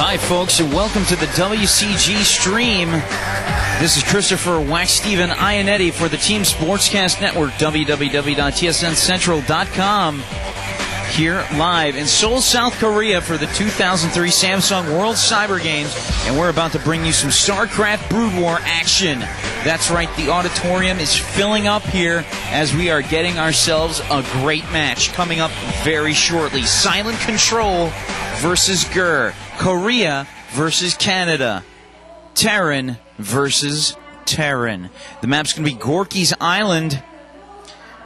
Hi, folks, and welcome to the WCG stream. This is Christopher Wax-Steven Ionetti for the Team Sportscast Network, www.tsncentral.com. Here live in Seoul, South Korea for the 2003 Samsung World Cyber Games, and we're about to bring you some StarCraft Brood War action. That's right, the auditorium is filling up here as we are getting ourselves a great match coming up very shortly. Silent Control versus Gur. Korea versus Canada. Terran versus Terran. The map's going to be Gorky's Island.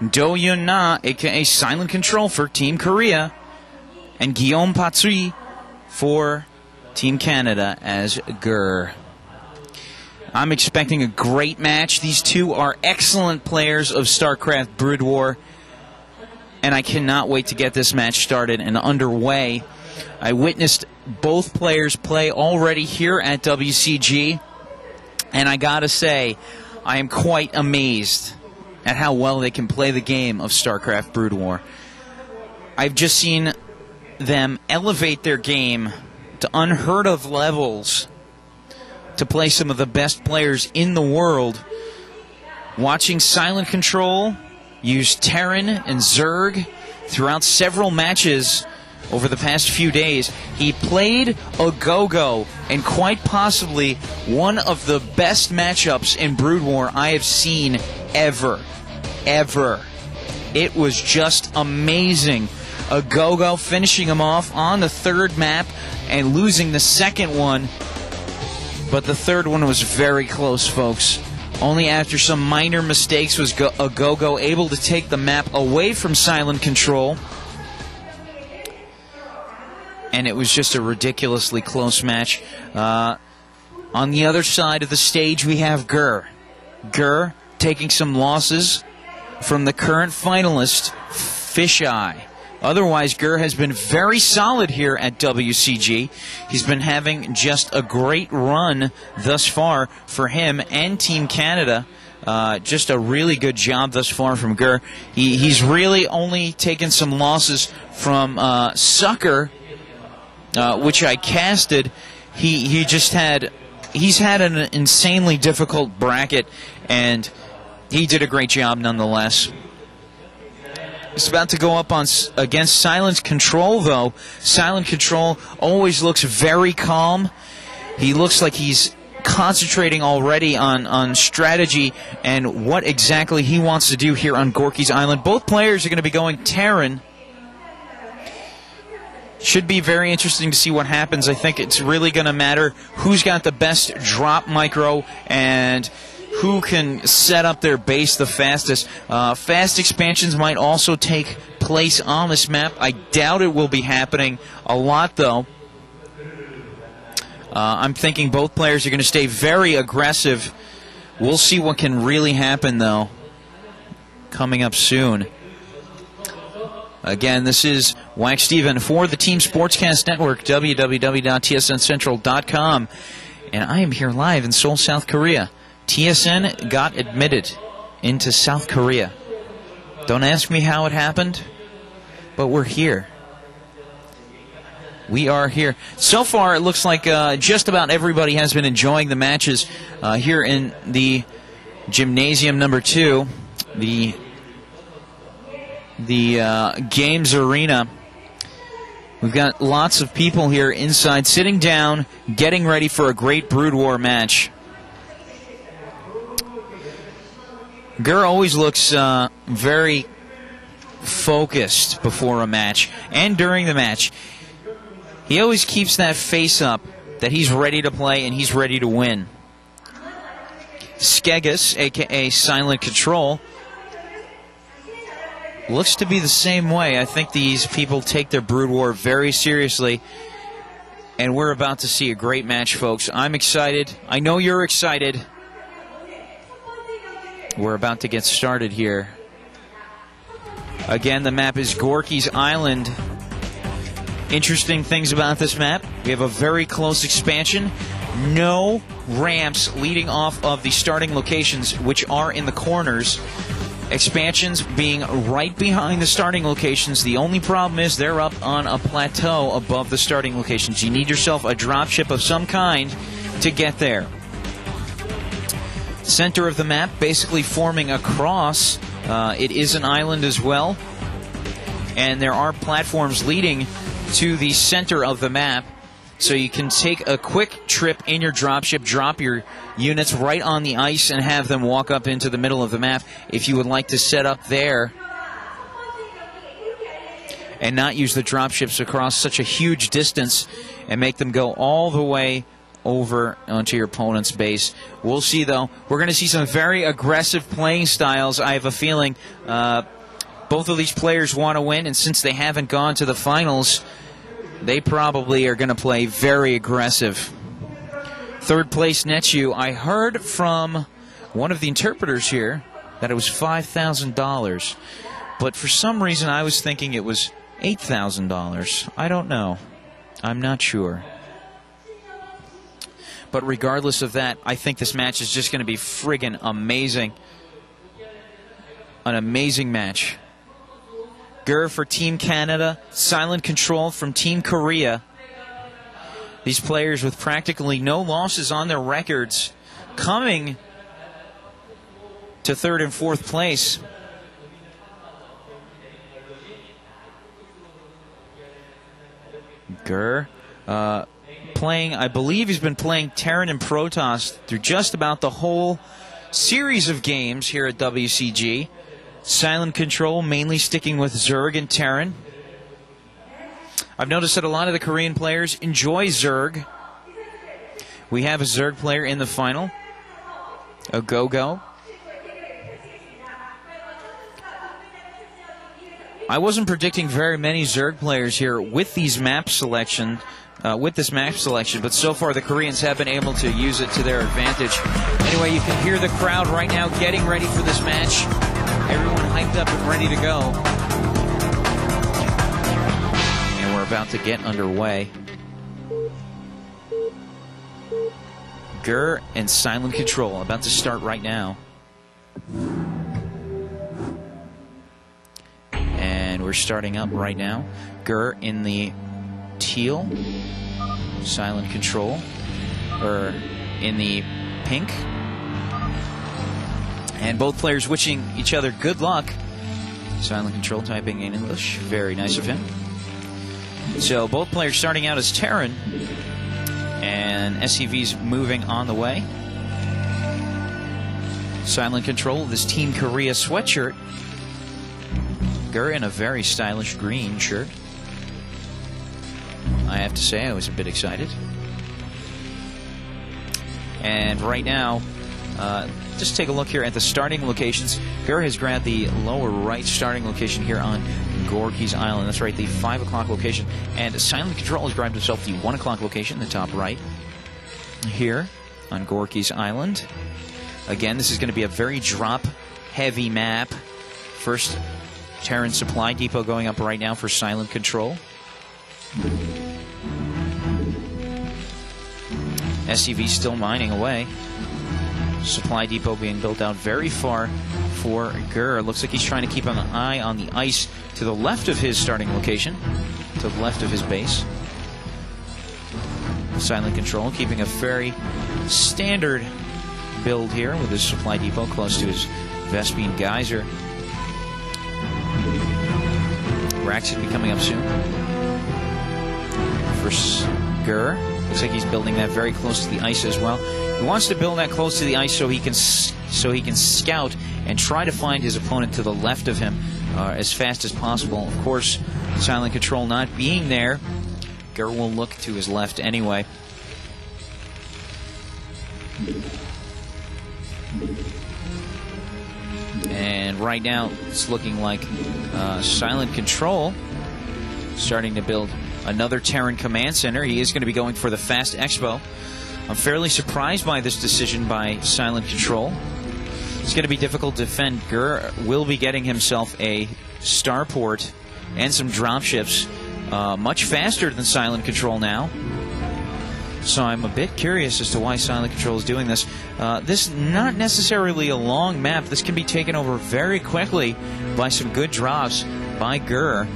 Do-Yun-Na, a.k.a. Silent Control for Team Korea. And Guillaume Patsui for Team Canada as Gur. I'm expecting a great match. These two are excellent players of StarCraft Brood War. And I cannot wait to get this match started and underway. I witnessed both players play already here at WCG. And I gotta say, I am quite amazed at how well they can play the game of StarCraft Brood War. I've just seen them elevate their game to unheard of levels to play some of the best players in the world. Watching Silent Control use Terran and Zerg throughout several matches over the past few days, he played a go-go and quite possibly one of the best matchups in Brood War I have seen ever. It was just amazing. A go-go finishing him off on the third map and losing the second one. But the third one was very close, folks. Only after some minor mistakes was a go-go able to take the map away from Silent Control. And it was just a ridiculously close match. On the other side of the stage, we have Gur. Gur taking some losses from the current finalist, Fisheye. Otherwise, Gur has been very solid here at WCG. He's been having just a great run thus far for him and Team Canada. Just a really good job thus far from Gur. He's really only taken some losses from Sucker, which I casted. He's had an insanely difficult bracket, and he did a great job nonetheless. He's about to go up against Silent Control, though. Silent Control always looks very calm. He looks like he's concentrating already on strategy and what exactly he wants to do here on Gorky's Island. Both players are going to be going Terran. Should be very interesting to see what happens. I think it's really going to matter who's got the best drop micro and who can set up their base the fastest. Fast expansions might also take place on this map. I doubt it will be happening a lot, though. I'm thinking both players are going to stay very aggressive. We'll see what can really happen, though, coming up soon. Again, this is Wax-Steven for the Team Sportscast Network, www.tsncentral.com. And I am here live in Seoul, South Korea. TSN got admitted into South Korea. Don't ask me how it happened, but we're here. We are here. So far, it looks like just about everybody has been enjoying the matches here in the Gymnasium number 2, the Games Arena. We've got lots of people here inside, sitting down, getting ready for a great Brood War match. Gur always looks very focused before a match and during the match. He always keeps that face up that he's ready to play and he's ready to win. Skegus, a.k.a. Silent Control, looks to be the same way. I think these people take their Brood War very seriously, and we're about to see a great match, folks. I'm excited. I know you're excited. We're about to get started here. Again, the map is Gorky's Island. Interesting things about this map. We have a very close expansion. No ramps leading off of the starting locations, which are in the corners. expansions being right behind the starting locations. The only problem is they're up on a plateau above the starting locations. You need yourself a dropship of some kind to get there. Center of the map basically forming a cross. It is an island as well. And there are platforms leading to the center of the map. So you can take a quick trip in your dropship, drop your units right on the ice, and have them walk up into the middle of the map if you would like to set up there and not use the dropships across such a huge distance and make them go all the way over onto your opponent's base. We'll see, though. We're going to see some very aggressive playing styles. I have a feeling both of these players want to win, and since they haven't gone to the finals, they probably are going to play very aggressive. Third place nets you. I heard from one of the interpreters here that it was $5,000, but for some reason I was thinking it was $8,000. I don't know. I'm not sure. But regardless of that, I think this match is just going to be friggin' amazing. An amazing match. Gur for Team Canada, Silent Control from Team Korea. These players with practically no losses on their records coming to third and fourth place. Gur playing, I believe he's been playing Terran and Protoss through just about the whole series of games here at WCG. Silent Control mainly sticking with Zerg and Terran. I've noticed that a lot of the Korean players enjoy Zerg. We have a Zerg player in the final, a Go-Go. I wasn't predicting very many Zerg players here with these map selection, but so far the Koreans have been able to use it to their advantage. Anyway, you can hear the crowd right now getting ready for this match. Everyone hyped up and ready to go. And we're about to get underway. Gur and Silent Control about to start right now. And we're starting up right now. Gur in the teal. Silent Control in the pink. And both players wishing each other good luck. Silent Control typing in English. Very nice of him. So both players starting out as Terran. And SCV's moving on the way. Silent Control with his Team Korea sweatshirt. Gur in a very stylish green shirt. I have to say, I was a bit excited. And right now, just take a look here at the starting locations. Gur has grabbed the lower right starting location here on Gorky's Island. That's right, the 5 o'clock location. And Silent Control has grabbed himself the 1 o'clock location, the top right, here on Gorky's Island. Again, this is going to be a very drop-heavy map. First Terran Supply Depot going up right now for Silent Control. SCV still mining away. Supply depot being built out very far for Gur. Looks like he's trying to keep an eye on the ice to the left of his starting location, to the left of his base. Silent Control keeping a very standard build here with his supply depot close to his Vespene Geyser. Rack should be coming up soon. For Gur, looks like he's building that very close to the ice as well. He wants to build that close to the ice so he can scout and try to find his opponent to the left of him as fast as possible. Of course, Silent Control not being there, Gur will look to his left anyway. And right now, it's looking like Silent Control starting to build another Terran Command Center. He is going to be going for the Fast Expo. I'm fairly surprised by this decision by Silent Control. It's going to be difficult to defend. Gur will be getting himself a starport and some dropships much faster than Silent Control now. So I'm a bit curious as to why Silent Control is doing this. This is not necessarily a long map. This can be taken over very quickly by some good drops by Gur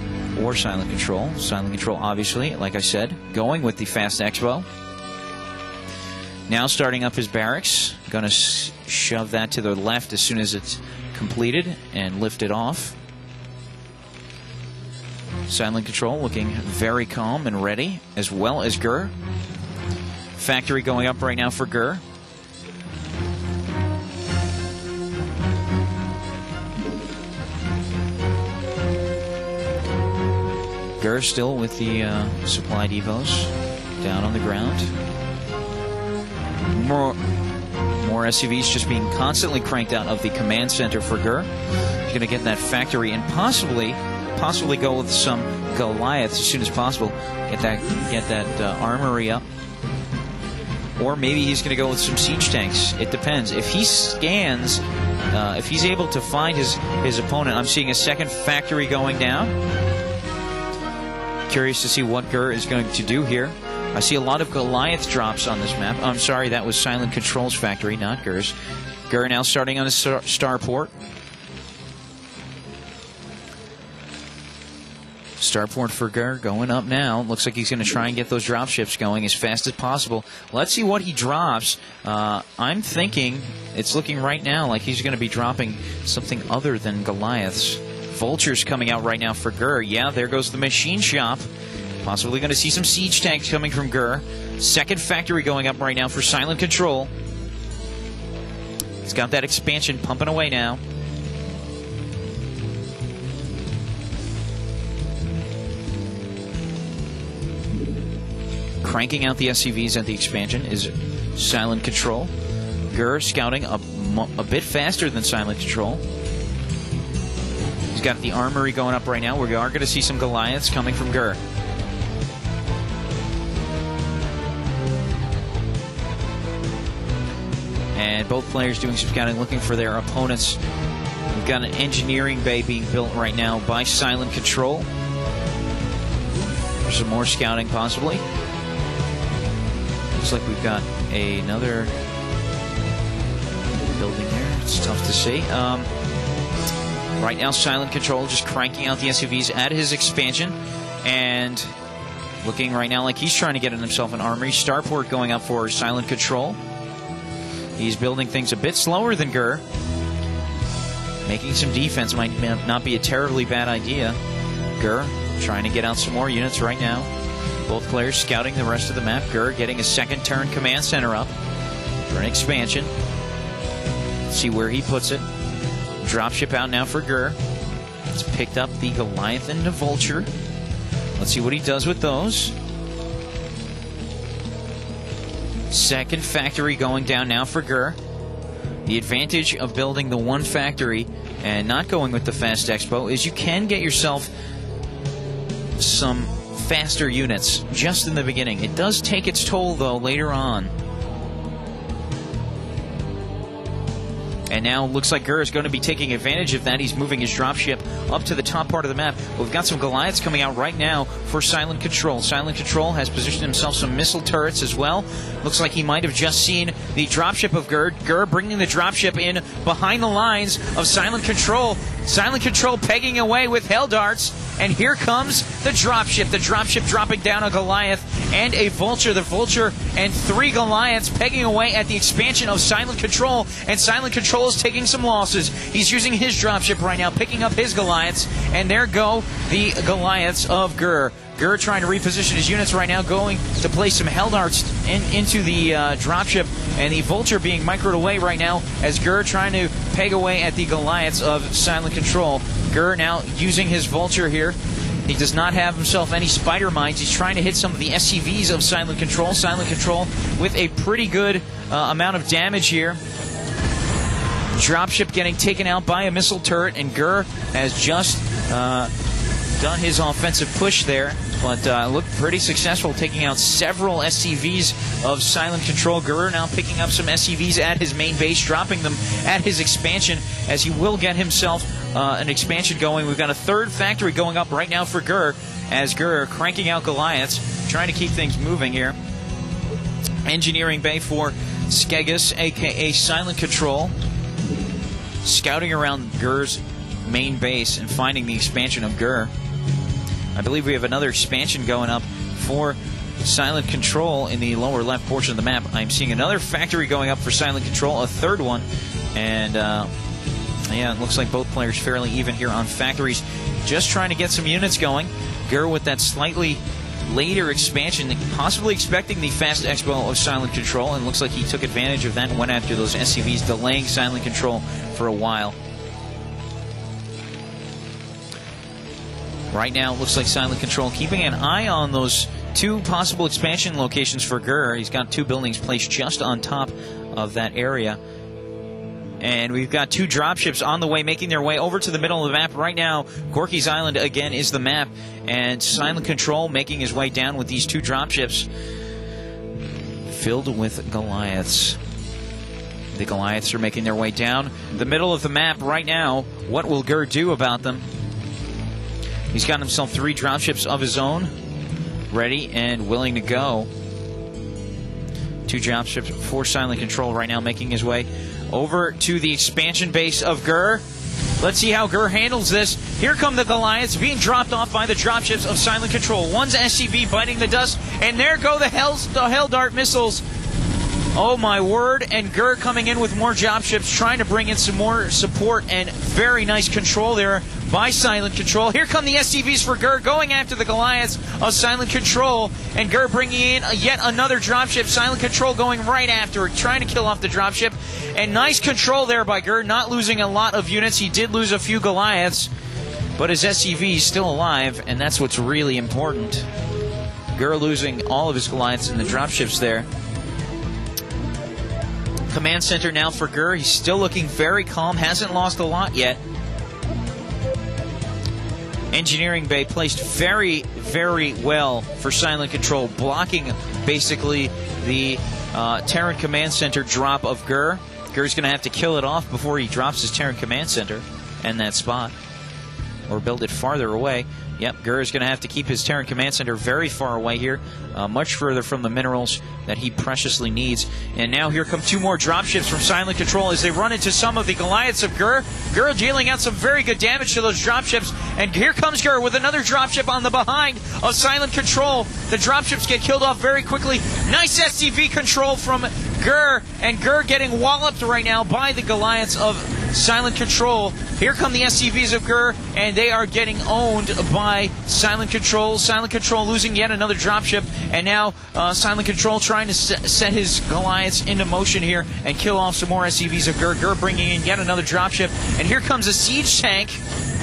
or Silent Control. Silent Control, obviously, like I said, going with the Fast Expo. Now starting up his barracks. Going to shove that to the left as soon as it's completed and lift it off. Silent Control looking very calm and ready, as well as Gur. Factory going up right now for Gur. Gur still with the supply depots down on the ground. More SCVs just being constantly cranked out of the command center for Gur. He's going to get that factory and possibly go with some Goliaths as soon as possible. Get that armory up. Or maybe he's going to go with some siege tanks. It depends. If he scans, if he's able to find his opponent, I'm seeing a second factory going down. Curious to see what Gur is going to do here. I see a lot of Goliath drops on this map. I'm sorry, that was Silent Control's factory, not Gur's. Gur now starting on his starport. Starport for Gur going up now. Looks like he's going to try and get those dropships going as fast as possible. Let's see what he drops. I'm thinking it's looking right now like he's going to be dropping something other than Goliaths. Vultures coming out right now for Gur. Yeah, there goes the machine shop. Possibly going to see some siege tanks coming from Gur. Second factory going up right now for Silent Control. He's got that expansion pumping away now. Cranking out the SCVs at the expansion is Silent Control. Gur scouting a bit faster than Silent Control. He's got the armory going up right now. We are going to see some Goliaths coming from Gur. And both players doing some scouting, looking for their opponents. We've got an engineering bay being built right now by Silent Control. There's some more scouting, possibly. Looks like we've got another building here. It's tough to see. Right now, Silent Control just cranking out the SUVs at his expansion. And looking right now like he's trying to get himself an armory. Starport going up for Silent Control. He's building things a bit slower than Gur. Making some defense might not be a terribly bad idea. Gur trying to get out some more units right now. Both players scouting the rest of the map. Gur getting a second turn command center up for an expansion. Let's see where he puts it. Dropship out now for Gur. He's picked up the Goliath and the Vulture. Let's see what he does with those. Second factory going down now for Gur. The advantage of building the one factory and not going with the Fast Expo is you can get yourself some faster units just in the beginning. It does take its toll, though, later on. And now looks like Gur is going to be taking advantage of that. He's moving his dropship up to the top part of the map. We've got some Goliaths coming out right now for Silent Control. Silent Control has positioned himself some missile turrets as well. Looks like he might have just seen the dropship of Gur. Gur bringing the dropship in behind the lines of Silent Control. Silent Control pegging away with hell darts. And here comes the dropship. The dropship dropping down a Goliath and a Vulture. The Vulture and 3 Goliaths pegging away at the expansion of Silent Control. And Silent Control is taking some losses. He's using his dropship right now, picking up his Goliaths. And there go the Goliaths of Gur. Gur trying to reposition his units right now, going to place some hell darts into the dropship. And the Vulture being microed away right now as Gur trying to peg away at the Goliaths of Silent Control. Gur now using his Vulture here. He does not have himself any spider mines. He's trying to hit some of the SCVs of Silent Control. Silent Control with a pretty good amount of damage here. Dropship getting taken out by a missile turret, and Gur has just done his offensive push there, but looked pretty successful, taking out several SCVs of Silent Control. Gur now picking up some SCVs at his main base, dropping them at his expansion, as he will get himself an expansion going. We've got a third factory going up right now for Gur, as Gur cranking out Goliaths, trying to keep things moving here. Engineering bay for Skegus, a.k.a. Silent Control, scouting around Gur's main base and finding the expansion of Gur. I believe we have another expansion going up for Silent Control in the lower left portion of the map. I'm seeing another factory going up for Silent Control, a third one, and yeah, it looks like both players fairly even here on factories. Just trying to get some units going. Gur with that slightly later expansion, possibly expecting the fast expo of Silent Control, and looks like he took advantage of that and went after those SCVs, delaying Silent Control for a while. Right now, it looks like Silent Control keeping an eye on those two possible expansion locations for Gur. He's got two buildings placed just on top of that area. And we've got two dropships on the way, making their way over to the middle of the map. Right now, Gorky's Island, again, is the map. And Silent Control making his way down with these two dropships filled with Goliaths. The Goliaths are making their way down the middle of the map right now. What will Gur do about them? He's got himself three dropships of his own, ready and willing to go. Two dropships for Silent Control right now, making his way over to the expansion base of Gur. Let's see how Gur handles this. Here come the Goliaths being dropped off by the dropships of Silent Control. One's SCV biting the dust, and there go the Hell Dart missiles. Oh my word, and Gur coming in with more dropships, trying to bring in some more support, and very nice control there by Silent Control. Here come the SCVs for Gur, going after the Goliaths of Silent Control, and Gur bringing in yet another dropship. Silent Control going right after it, trying to kill off the dropship, and nice control there by Gur, not losing a lot of units. He did lose a few Goliaths, but his SCV is still alive, and that's what's really important. Gur losing all of his Goliaths in the dropships there. Command center now for Gur. He's still looking very calm, hasn't lost a lot yet. Engineering bay placed very, very well for Silent Control, blocking basically the Terran Command Center drop of Gur. Gur's going to have to kill it off before he drops his Terran Command Center in that spot, or build it farther away. Yep, Gur is going to have to keep his Terran Command Center very far away here, much further from the minerals that he preciously needs. And now here come two more dropships from Silent Control as they run into some of the Goliaths of Gur. Gur dealing out some very good damage to those dropships. And here comes Gur with another dropship on the behind of Silent Control. The dropships get killed off very quickly. Nice SCV control from Gur, and Gur getting walloped right now by the Goliaths of Silent Control. Here come the SCVs of Gur, and they are getting owned by Silent Control. Silent Control losing yet another dropship, and now Silent Control trying to set his Goliaths into motion here and kill off some more SCVs of Gur. Gur bringing in yet another dropship, and here comes a siege tank.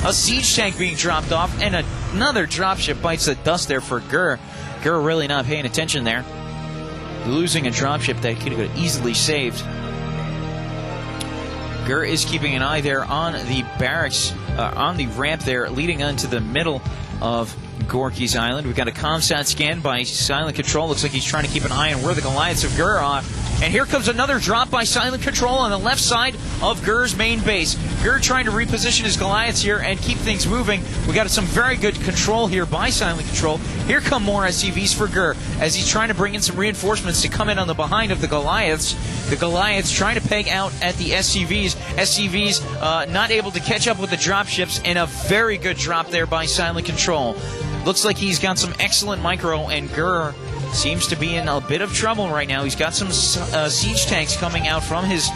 A siege tank being dropped off, and another dropship bites the dust there for Gur. Gur really not paying attention there, losing a dropship that could have easily saved. Gur is keeping an eye there on the barracks, on the ramp there, leading onto the middle of Gorky's Island. We've got a ComSat scan by Silent Control. Looks like he's trying to keep an eye on where the Goliaths of Gur are. And here comes another drop by Silent Control on the left side of Gur's main base. Gur trying to reposition his Goliaths here and keep things moving. We got some very good control here by Silent Control. Here come more SCVs for Gur as he's trying to bring in some reinforcements to come in on the behind of the Goliaths. The Goliaths trying to peg out at the SCVs. SCVs not able to catch up with the dropships, and a very good drop there by Silent Control. Looks like he's got some excellent micro, and Gur seems to be in a bit of trouble right now. He's got some siege tanks coming out from his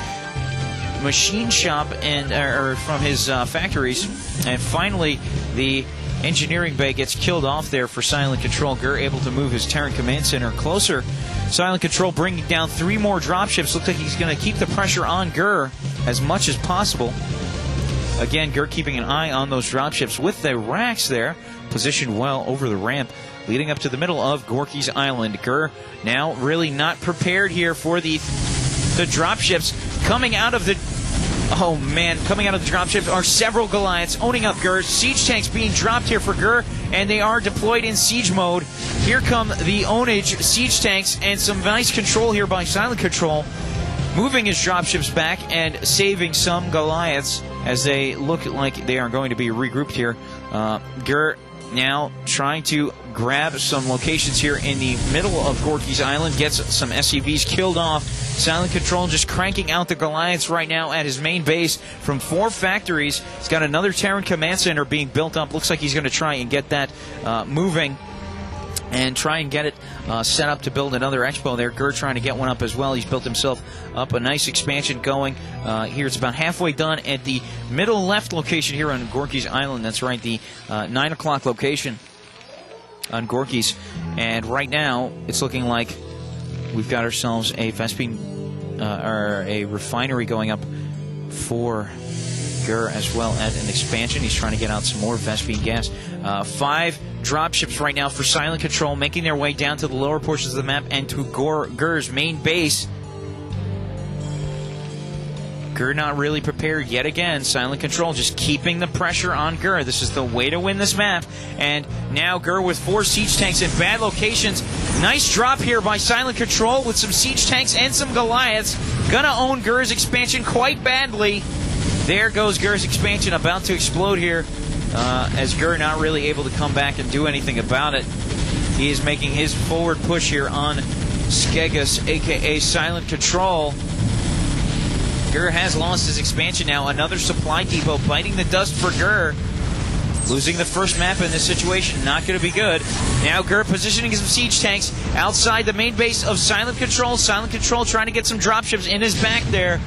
machine shop and or from his factories, and finally the engineering bay gets killed off there for Silent Control. Gur able to move his Terran Command Center closer. Silent Control bringing down three more dropships. Looks like he's going to keep the pressure on Gur as much as possible. Again, Gur keeping an eye on those dropships with the racks there, positioned well over the ramp, leading up to the middle of Gorky's Island. Gur now really not prepared here for the dropships coming out of the... Oh man, coming out of the dropships are several Goliaths owning up Gur. Siege tanks being dropped here for Gur, and they are deployed in siege mode. Here come the ownage siege tanks, and some nice control here by Silent Control, moving his dropships back and saving some Goliaths as they look like they are going to be regrouped here. Gur now trying to grab some locations here in the middle of Gorky's Island, gets some SCVs killed off. Silent Control just cranking out the Goliaths right now at his main base from 4 factories. He's got another Terran Command Center being built up. Looks like he's going to try and get that moving and try and get it set up to build another expo there. Gur trying to get one up as well. He's built himself up a nice expansion going. Here it's about halfway done at the middle left location here on Gorky's Island. That's right, the 9 o'clock location on Gorky's. And right now, it's looking like we've got ourselves a Vespene, or a refinery going up for Gur, as well as an expansion. He's trying to get out some more Vespene gas. 5 dropships right now for Silent Control, making their way down to the lower portions of the map and to Gur's main base. Gur not really prepared yet again. Silent Control just keeping the pressure on Gur. This is the way to win this map. And now Gur with 4 siege tanks in bad locations. Nice drop here by Silent Control with some siege tanks and some Goliaths. Gonna own Gur's expansion quite badly. There goes Gur's expansion, about to explode here, as Gur not really able to come back and do anything about it. He is making his forward push here on Skegus, a.k.a. Silent Control. Gur has lost his expansion now. Another supply depot biting the dust for Gur. Losing the first map in this situation, not going to be good. Now Gur positioning some siege tanks outside the main base of Silent Control. Silent Control trying to get some dropships in his back there.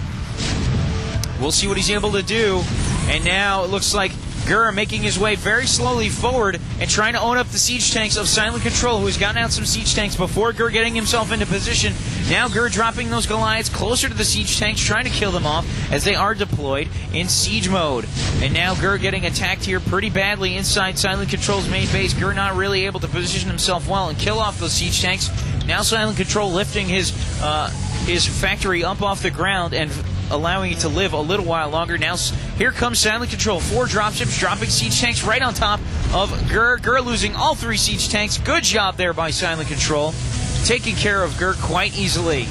We'll see what he's able to do. And now it looks like Gur making his way very slowly forward and trying to own up the siege tanks of Silent Control, who has gotten out some siege tanks before Gur getting himself into position. Now Gur dropping those Goliaths closer to the siege tanks, trying to kill them off as they are deployed in siege mode. And now Gur getting attacked here pretty badly inside Silent Control's main base. Gur not really able to position himself well and kill off those siege tanks. Now Silent Control lifting his factory up off the ground and allowing it to live a little while longer. Now here comes Silent Control. 4 dropships dropping siege tanks right on top of Gur. Gur losing all 3 siege tanks. Good job there by Silent Control, taking care of Gur quite easily.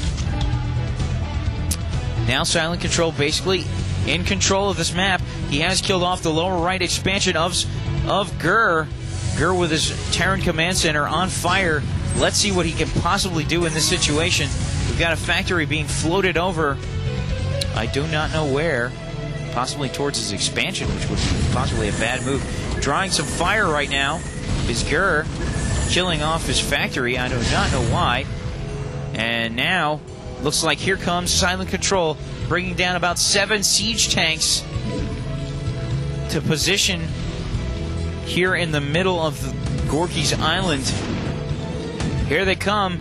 Now Silent Control basically in control of this map. He has killed off the lower right expansion of Gur. Gur with his Terran Command Center on fire. Let's see what he can possibly do in this situation. We've got a factory being floated over. I do not know where. Possibly towards his expansion, which would be possibly a bad move. Drawing some fire right now is Gur, killing off his factory. I do not know why. And now, looks like here comes Silent Control, bringing down about 7 siege tanks to position here in the middle of Gorky's Island. Here they come.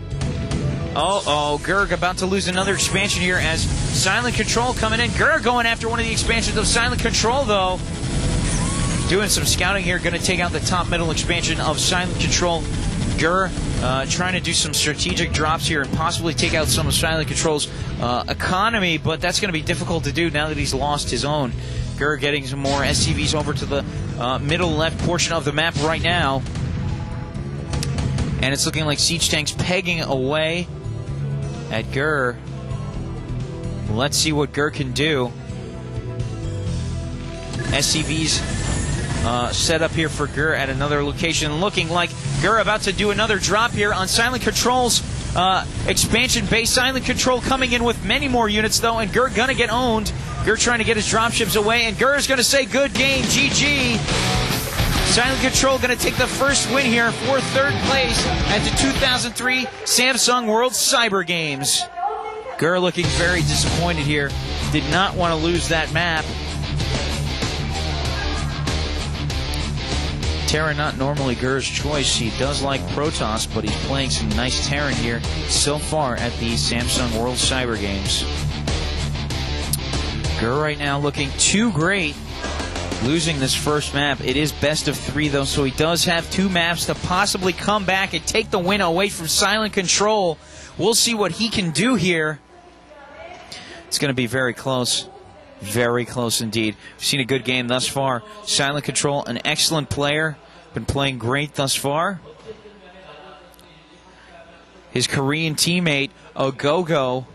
Uh-oh, Gur about to lose another expansion here as Silent Control coming in. Gur going after one of the expansions of Silent Control, though. Doing some scouting here, going to take out the top middle expansion of Silent Control. Gur trying to do some strategic drops here and possibly take out some of Silent Control's economy, but that's going to be difficult to do now that he's lost his own. Gur getting some more SCVs over to the middle left portion of the map right now. And it's looking like siege tanks pegging away at Gur. Let's see what Gur can do. SCVs set up here for Gur at another location. Looking like Gur about to do another drop here on Silent Control's expansion base. Silent Control coming in with many more units, though, and Gur gonna get owned. Gur trying to get his dropships away, and Gur is gonna say good game, GG. Silent Control going to take the first win here for 3rd place at the 2003 Samsung World Cyber Games. Gur looking very disappointed here. Did not want to lose that map. Terran not normally Gur's choice. He does like Protoss, but he's playing some nice Terran here so far at the Samsung World Cyber Games. Gur right now looking too great. Losing this first map. It is best of 3, though, so he does have 2 maps to possibly come back and take the win away from Silent Control. We'll see what he can do here. It's going to be very close. Very close indeed. We've seen a good game thus far. Silent Control, an excellent player. Been playing great thus far. His Korean teammate, Ogogo,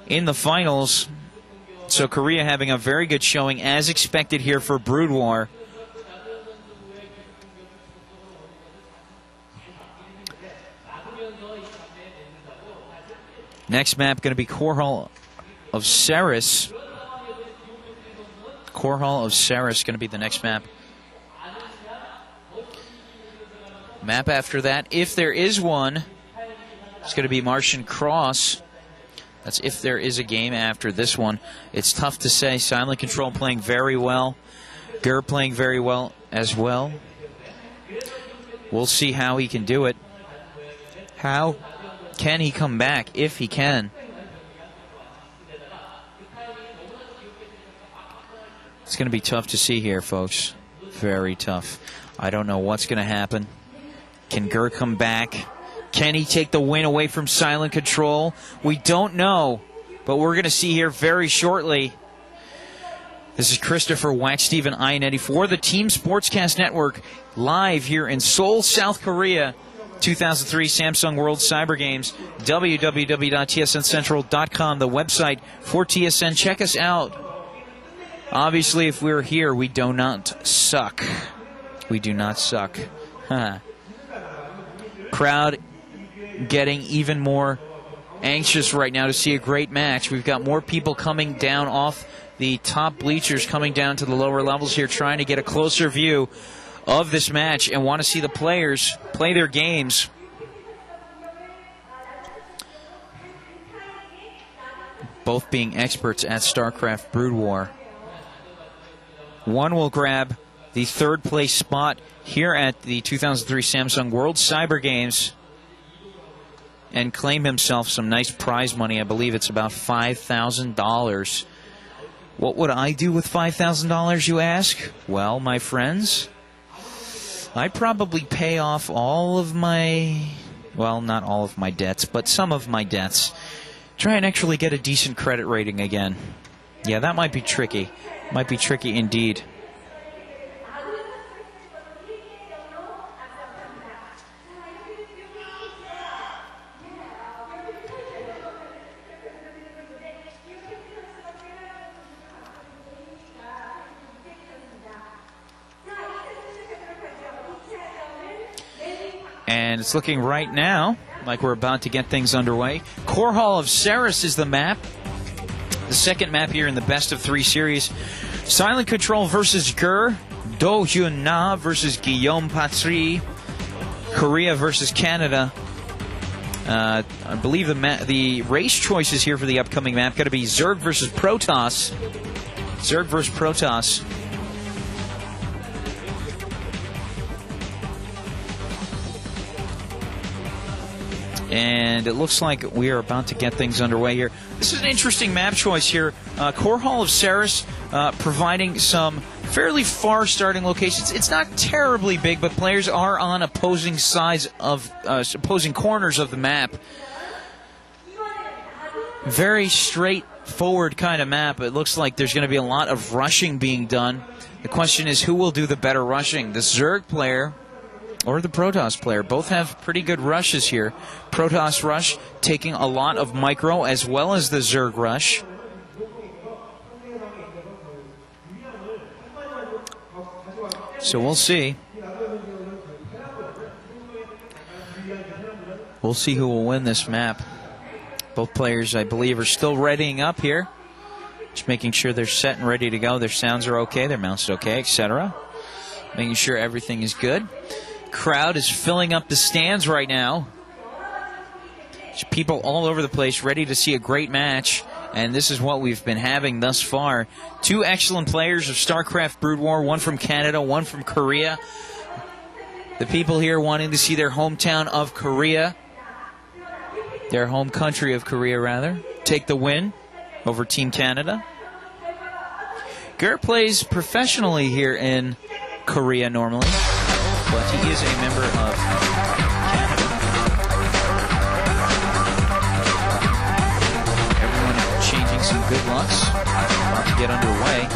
in the finals. So Korea having a very good showing, as expected here for Brood War. Next map going to be Korhal of Ceres. Korhal of Ceres going to be the next map. Map after that, if there is one, it's going to be Martian Cross. That's if there is a game after this one. It's tough to say. Silent Control playing very well. Gur playing very well as well. We'll see how he can do it. How can he come back, if he can? It's going to be tough to see here, folks. Very tough. I don't know what's going to happen. Can Gur come back? Can he take the win away from Silent Control? We don't know, but we're going to see here very shortly. This is Christopher Wack-Steven Ionetti for the Team Sportscast Network, live here in Seoul, South Korea, 2003 Samsung World Cyber Games, www.tsncentral.com, the website for TSN. Check us out. Obviously, if we're here, we do not suck. We do not suck. Crowd getting even more anxious right now to see a great match. We've got more people coming down off the top bleachers, coming down to the lower levels here, trying to get a closer view of this match and want to see the players play their games. Both being experts at StarCraft Brood War. One will grab the third place spot here at the 2003 Samsung World Cyber Games and claim himself some nice prize money. I believe it's about $5,000. What would I do with $5,000, you ask? Well, my friends, I'd probably pay off all of my, well, not all of my debts, but some of my debts. Try and actually get a decent credit rating again. Yeah, that might be tricky. Might be tricky indeed. And it's looking right now like we're about to get things underway. Korhal of Ceres is the map. The second map here in the best of 3 series. Silent Control versus Gur. Do Hyun Na versus Guillaume Patry. Korea versus Canada. I believe the race choices here for the upcoming map got to be Zerg versus Protoss. Zerg versus Protoss. And it looks like we are about to get things underway here. This is an interesting map choice here. Korhal of Ceres providing some fairly far starting locations. It's not terribly big, but players are on opposing sides of opposing corners of the map. Very straightforward kind of map. It looks like there's going to be a lot of rushing being done. The question is, who will do the better rushing? The Zerg player or the Protoss player? Both have pretty good rushes here. Protoss rush taking a lot of micro as well as the Zerg rush. So we'll see. We'll see who will win this map. Both players, I believe, are still readying up here. Just making sure they're set and ready to go. Their sounds are okay, their mounts okay, etc. Making sure everything is good. Crowd is filling up the stands right now. There's people all over the place ready to see a great match, and this is what we've been having thus far. 2 excellent players of StarCraft Brood War, one from Canada, one from Korea. The people here wanting to see their hometown of Korea, their home country of Korea rather, take the win over Team Canada. Gur plays professionally here in Korea normally, but he is a member of Canada. Everyone changing some good lucks. About to get underway.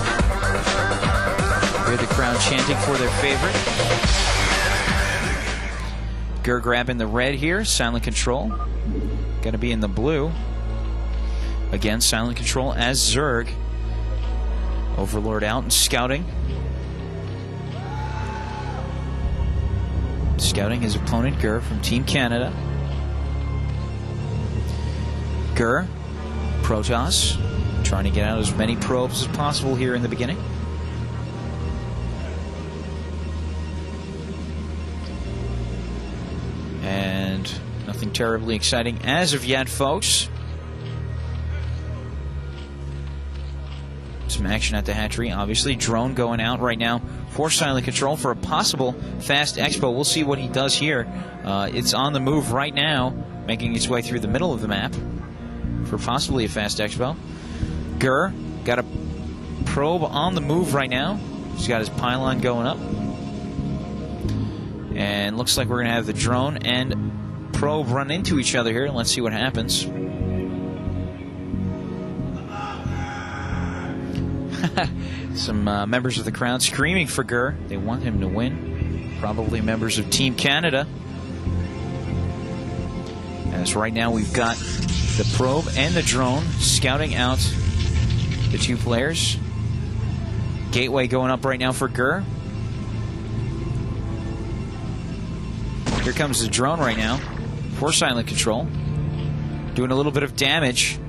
Hear the crowd chanting for their favorite. Gur grabbing the red here. Silent Control. Going to be in the blue. Again, Silent Control as Zerg. Overlord out and scouting. Scouting his opponent, Gur, from Team Canada. Gur, Protoss, trying to get out as many probes as possible here in the beginning. And nothing terribly exciting as of yet, folks. Some action at the hatchery, obviously. Drone going out right now for silent control for a possible fast expo. We'll see what he does here. It's on the move right now, making its way through the middle of the map for possibly a fast expo. Gur got a probe on the move right now. He's got his pylon going up. And looks like we're going to have the drone and probe run into each other here. Let's see what happens. Some members of the crowd screaming for Gur. They want him to win. Probably members of Team Canada. As right now we've got the probe and the drone scouting out the two players. Gateway going up right now for Gur. Here comes the drone right now for silent control. Doing a little bit of damage.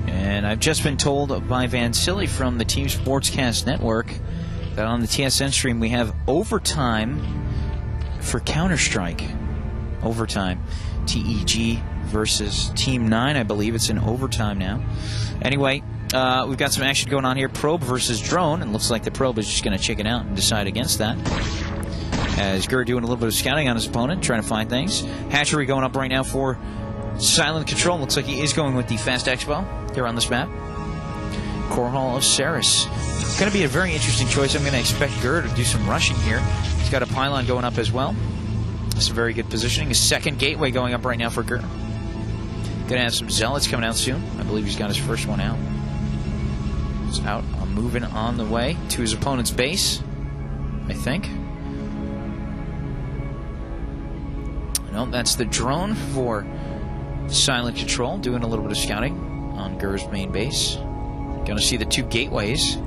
And I've just been told by Van Silly from the Team Sportscast Network that on the TSN stream we have overtime for Counter-Strike. Overtime. TEG versus Team 9, I believe. It's in overtime now. Anyway, we've got some action going on here. Probe versus drone. And looks like the probe is just going to chicken out and decide against that. As Gur doing a little bit of scouting on his opponent, trying to find things. Hatchery going up right now for silent control. Looks like he is going with the fast expo here on this map. Korhal of Ceres. Going to be a very interesting choice. I'm going to expect Gur to do some rushing here. He's got a pylon going up as well. That's a very good positioning. His second gateway going up right now for Gur. Going to have some zealots coming out soon. I believe he's got his first one out. He's out, moving on the way to his opponent's base, I think. No, that's the drone for silent control, doing a little bit of scouting on Gur's main base. Going to see the two gateways.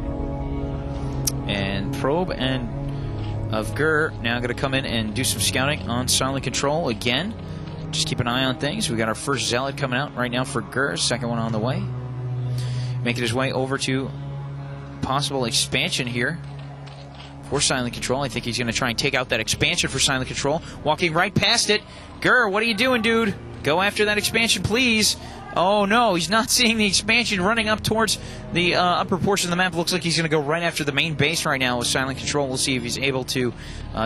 And probe and of Gur now going to come in and do some scouting on silent control again. Just keep an eye on things. We got our first zealot coming out right now for Gur. Second one on the way. Making his way over to possible expansion here for silent control. I think he's going to try and take out that expansion for silent control. Walking right past it. Gur, what are you doing, dude? Go after that expansion, please. Oh, no, he's not seeing the expansion running up towards the upper portion of the map. Looks like he's going to go right after the main base right now with silent control. We'll see if he's able to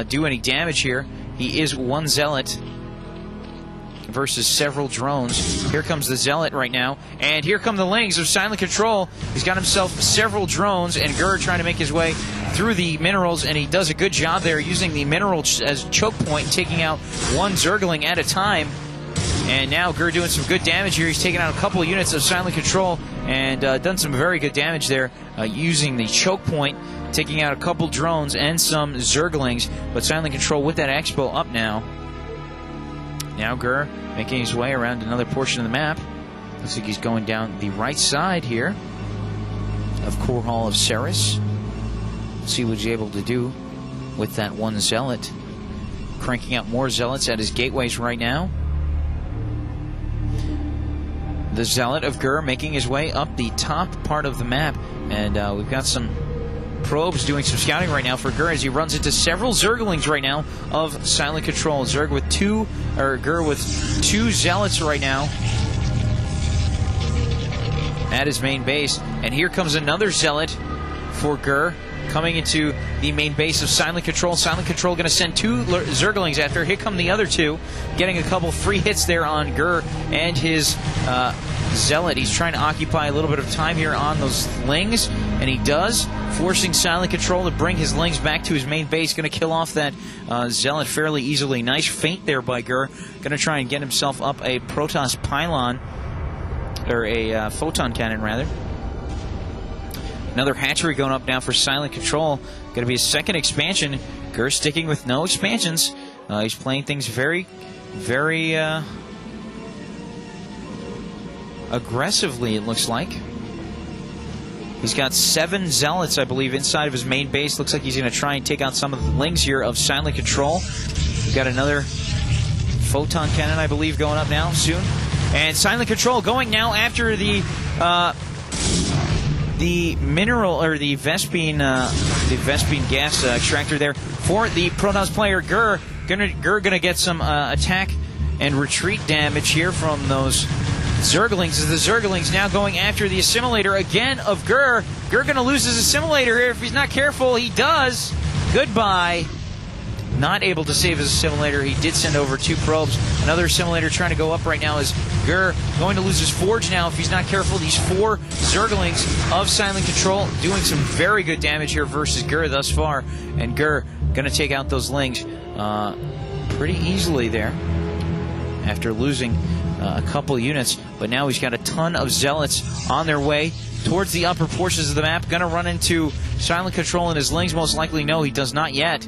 do any damage here. He is one zealot versus several drones. Here comes the zealot right now, and here come the lings of silent control. He's got himself several drones, and Gur trying to make his way through the minerals, and he does a good job there using the mineral as choke point and taking out one zergling at a time. And now Gur doing some good damage here. He's taken out a couple of units of silent control and done some very good damage there using the choke point, taking out a couple drones and some zerglings. But silent control with that expo up now. Now Gur making his way around another portion of the map. Looks like he's going down the right side here of Korhal of Ceres. See what he's able to do with that one zealot. Cranking out more zealots at his gateways right now. The zealot of Gur making his way up the top part of the map. And we've got some probes doing some scouting right now for Gur as he runs into several zerglings right now of silent control. Gur with two zealots right now at his main base. And here comes another zealot for Gur coming into the main base of silent control. Silent control going to send two zerglings after. Here come the other two, getting a couple free hits there on Gur and his zealot. He's trying to occupy a little bit of time here on those lings, and he does, forcing silent control to bring his lings back to his main base. Going to kill off that zealot fairly easily. Nice feint there by Gur. Going to try and get himself up a Protoss pylon, or a photon cannon rather. Another hatchery going up now for silent control. Going to be his second expansion. Gur sticking with no expansions. He's playing things very, very aggressively, it looks like. He's got 7 Zealots, I believe, inside of his main base. Looks like he's going to try and take out some of the Lings here of Silent Control. We've got another Photon Cannon, I believe, going up now soon. And Silent Control going now after the mineral, or the Vespene gas extractor there for the Protoss player. Gur gonna get some attack and retreat damage here from those Zerglings, as the Zerglings now going after the assimilator again of Gur. Gur gonna lose his assimilator here if he's not careful. He does. Goodbye. Not able to save his assimilator. He did send over 2 probes. Another assimilator trying to go up right now is Gur going to lose his forge now if he's not careful. These 4 Zerglings of Silent Control doing some very good damage here versus Gur thus far. And Gur gonna take out those Lings pretty easily there after losing a couple units, but now he's got a ton of Zealots on their way towards the upper portions of the map. Gonna run into Silent Control and his Lings most likely. No, he does not yet.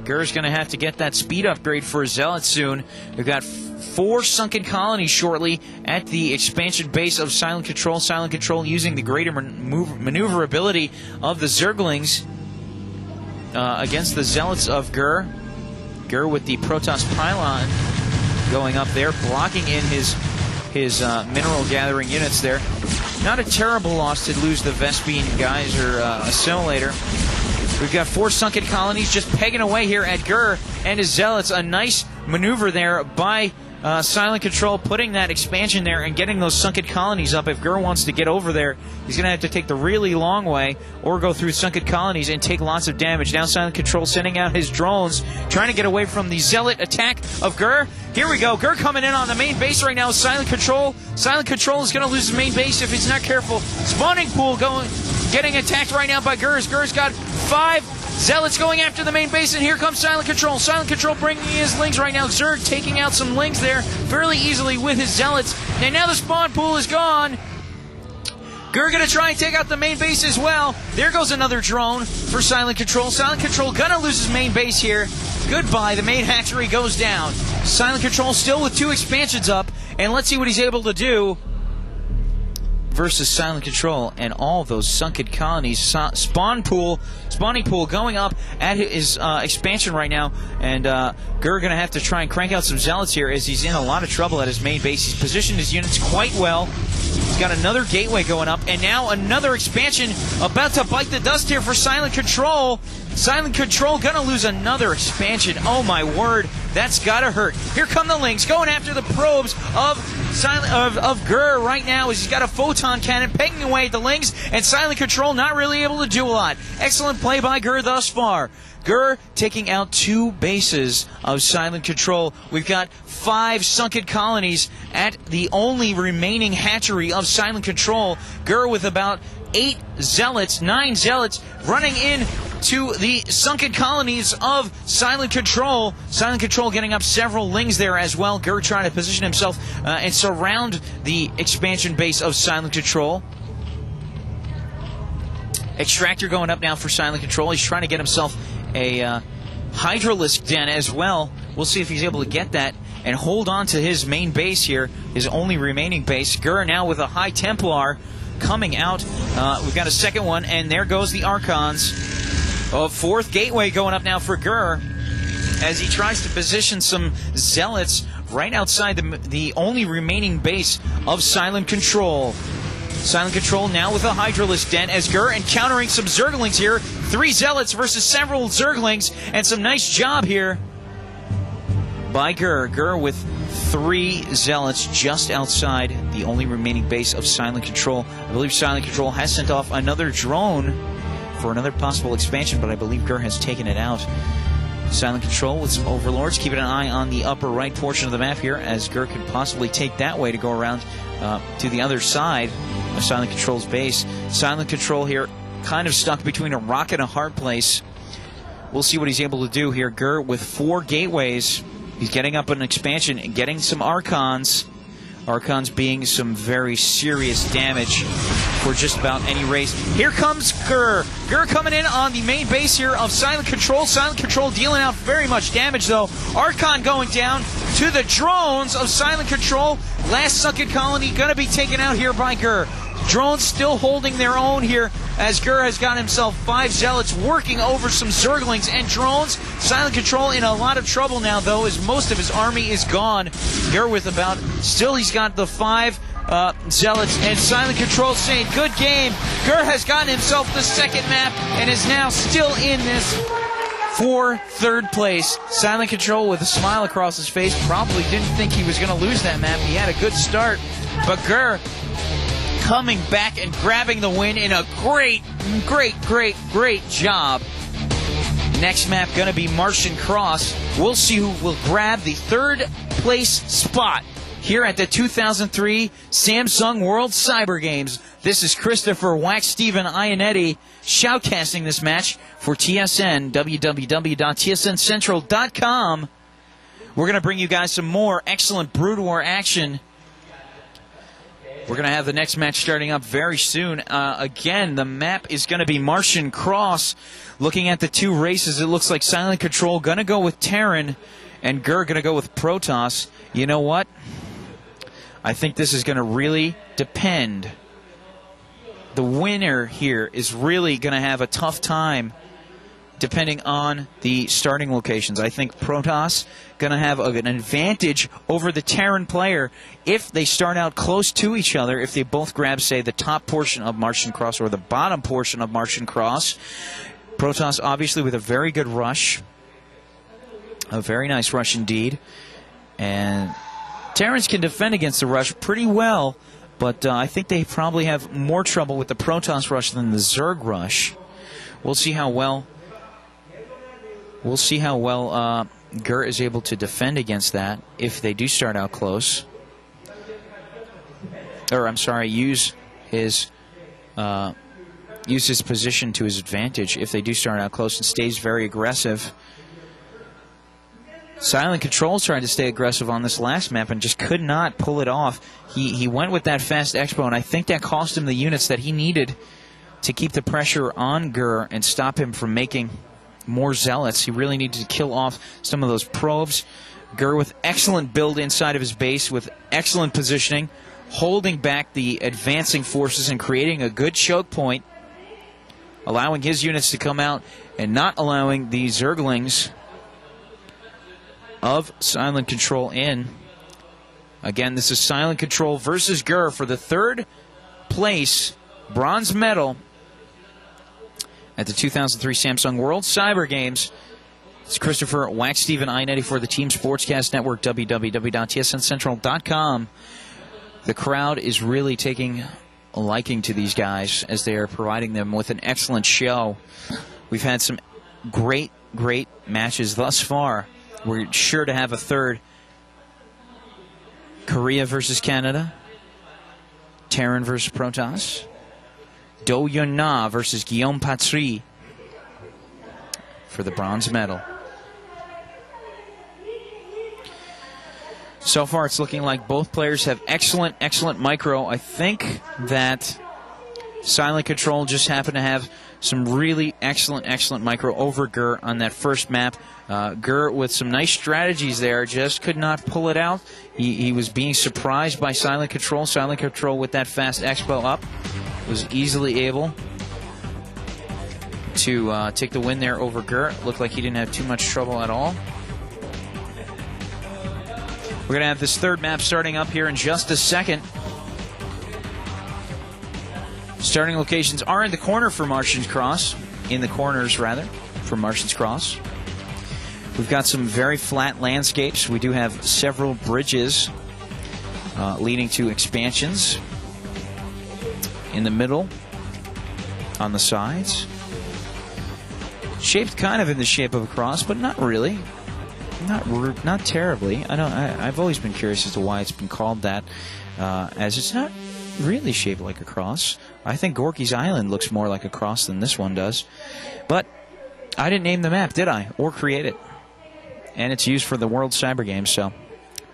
Gur's gonna have to get that speed upgrade for his Zealots soon. We've got 4 sunken colonies shortly at the expansion base of Silent Control. Silent Control using the greater maneuverability of the Zerglings against the Zealots of Gur. Gur with the Protoss pylon going up there, blocking in his mineral gathering units there. Not a terrible loss to lose the Vespene Geyser assimilator. We've got 4 sunken colonies just pegging away here at Gur and his Zealots. A nice maneuver there by Silent Control, putting that expansion there and getting those sunken colonies up. If Gur wants to get over there, he's going to have to take the really long way or go through sunken colonies and take lots of damage. Now Silent Control sending out his drones, trying to get away from the Zealot attack of Gur. Here we go. Gur coming in on the main base right now. Silent Control. Silent Control is going to lose his main base if he's not careful. Spawning pool getting attacked right now by Gur. Gur's got 5 Zealots going after the main base, and here comes Silent Control. Silent Control bringing his Lings right now. Zerg taking out some Lings there fairly easily with his Zealots. And now the spawn pool is gone. Gur gonna try and take out the main base as well. There goes another drone for Silent Control. Silent Control gonna lose his main base here. Goodbye, the main hatchery goes down. Silent Control still with 2 expansions up, and let's see what he's able to do versus Silent Control and all those sunken colonies. Spawning pool going up at his expansion right now, and Gur gonna have to try and crank out some Zealots here as he's in a lot of trouble at his main base. He's positioned his units quite well. He's got another gateway going up, and now another expansion about to bite the dust here for Silent Control. Silent Control gonna lose another expansion. Oh my word, that's gotta hurt. Here come the Lings going after the probes of Gur right now as he's got a Photon Cannon pegging away at the Lings, and Silent Control not really able to do a lot. Excellent play by Gur thus far. Gur taking out 2 bases of Silent Control. We've got 5 sunken colonies at the only remaining hatchery of Silent Control. Gur with about 8 Zealots, 9 Zealots running in to the sunken colonies of Silent Control. Silent Control getting up several Lings there as well. Gur trying to position himself and surround the expansion base of Silent Control. Extractor going up now for Silent Control. He's trying to get himself a Hydralisk den as well. We'll see if he's able to get that and hold on to his main base here, his only remaining base. Gur now with a High Templar coming out. We've got a second one, and there goes the Archons. A 4th gateway going up now for Gur as he tries to position some Zealots right outside the only remaining base of Silent Control. Silent Control now with a Hydralisk den as Gur encountering some Zerglings here. 3 Zealots versus several Zerglings, and some nice job here by Gur. Gur with 3 Zealots just outside the only remaining base of Silent Control. I believe Silent Control has sent off another drone for another possible expansion, but I believe Gur has taken it out. Silent Control with some Overlords, keeping an eye on the upper right portion of the map here, as Gur could possibly take that way to go around to the other side of Silent Control's base. Silent Control here kind of stuck between a rock and a hard place. We'll see what he's able to do here. Gur with 4 gateways. He's getting up an expansion and getting some Archons. Archons being some very serious damage for just about any race. Here comes Gur. Gur coming in on the main base here of Silent Control. Silent Control dealing out very much damage, though. Archon going down to the drones of Silent Control. Last sunken colony going to be taken out here by Gur. Drones still holding their own here as Gur has got himself 5 Zealots working over some Zerglings. And Drones, Silent Control in a lot of trouble now, though, as most of his army is gone. Gur with about, still he's got the 5 Zealots, and Silent Control saying, good game. Gur has gotten himself the 2nd map and is now still in this for 3rd place. Silent Control with a smile across his face. Probably didn't think he was going to lose that map. He had a good start, but Gur coming back and grabbing the win in a great job. Next map going to be Martian Cross. We'll see who will grab the 3rd place spot here at the 2003 Samsung World Cyber Games. This is Christopher Wax Steven Ionetti shoutcasting this match for TSN, www.tsncentral.com. We're going to bring you guys some more excellent Brood War action. We're going to have the next match starting up very soon. Again, the map is going to be Martian Cross. Looking at the 2 races, it looks like Silent Control going to go with Terran and Gur going to go with Protoss. You know what? I think this is going to really depend. The winner here is really going to have a tough time depending on the starting locations. I think Protoss going to have an advantage over the Terran player if they start out close to each other, if they both grab, say, the top portion of Martian Cross or the bottom portion of Martian Cross. Protoss obviously with a very good rush. A very nice rush indeed. And Terrans can defend against the rush pretty well, but I think they probably have more trouble with the Protoss rush than the Zerg rush. We'll see how well Gur is able to defend against that if they do start out close. Or I'm sorry, use his position to his advantage if they do start out close and stays very aggressive. Silent Control tried to stay aggressive on this last map and just could not pull it off. He went with that fast expo, and I think that cost him the units that he needed to keep the pressure on Gur and stop him from making more Zealots. He really needed to kill off some of those probes. Gur with excellent build inside of his base, with excellent positioning, holding back the advancing forces and creating a good choke point, allowing his units to come out and not allowing the Zerglings of Silent Control in. Again, this is Silent Control versus Gur for the 3rd place bronze medal at the 2003 Samsung World Cyber Games. It's Christopher Wax Steven Ionetti for the Team Sportscast Network, www.tsncentral.com. The crowd is really taking a liking to these guys as they are providing them with an excellent show. We've had some great matches thus far. We're sure to have a 3rd. Korea versus Canada. Terran versus Protoss. Do Yun-Na versus Guillaume Patry for the bronze medal. So far, it's looking like both players have excellent micro. I think that Silent Control just happened to have some really excellent micro over Gur on that first map. Gur with some nice strategies there, just could not pull it out. He was being surprised by Silent Control. Silent Control with that fast expo up was easily able to take the win there over Gur. Looked like he didn't have too much trouble at all. We're going to have this 3rd map starting up here in just a second. Starting locations are in the corner for Martian's Cross. In the corners, rather, for Martian's Cross. We've got some very flat landscapes. We do have several bridges leading to expansions in the middle, on the sides. Shaped kind of in the shape of a cross, but not really. Not terribly. I've always been curious as to why it's been called that, as it's not really shaped like a cross. I think Gorky's Island looks more like a cross than this one does. But I didn't name the map, did I? Or create it. And it's used for the World Cyber Games, so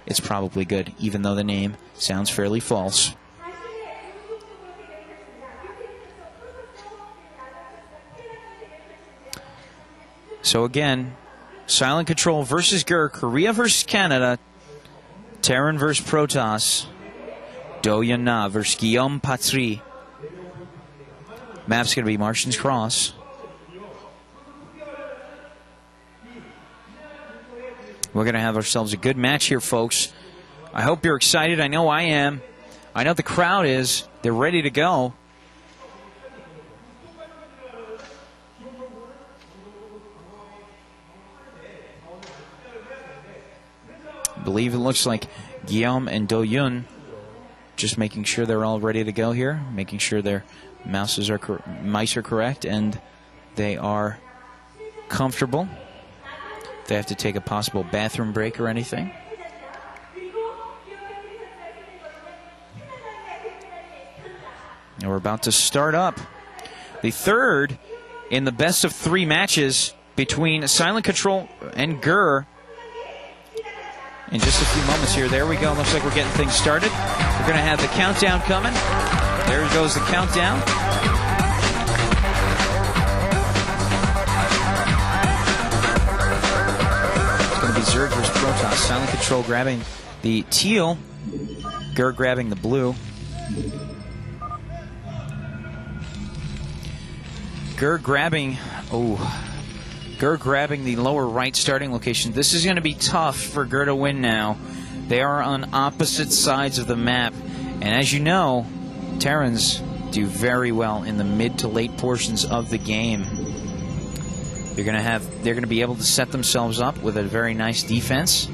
it's probably good, even though the name sounds fairly false. So again, Silent Control versus Gur, Korea versus Canada, Terran versus Protoss, Do Yun-Na versus Guillaume Patry Map's going to be Martian's Cross. We're going to have ourselves a good match here, folks. I hope you're excited. I know I am. I know the crowd is. They're ready to go. I believe it looks like Guillaume and Do-Yun just making sure they're all ready to go here, making sure their mice are correct and they are comfortable. If they have to take a possible bathroom break or anything. And we're about to start up the third in the best of 3 matches between Silent Control and Gur. In just a few moments here. There we go. Looks like we're getting things started. We're going to have the countdown coming. There goes the countdown. It's going to be Zerg versus Protoss. Silent Control grabbing the teal. Gur grabbing the blue. Gur grabbing the lower right starting location. This is going to be tough for Gur to win now. They are on opposite sides of the map. And as you know, Terrans do very well in the mid to late portions of the game. They're going to be able to set themselves up with a very nice defense.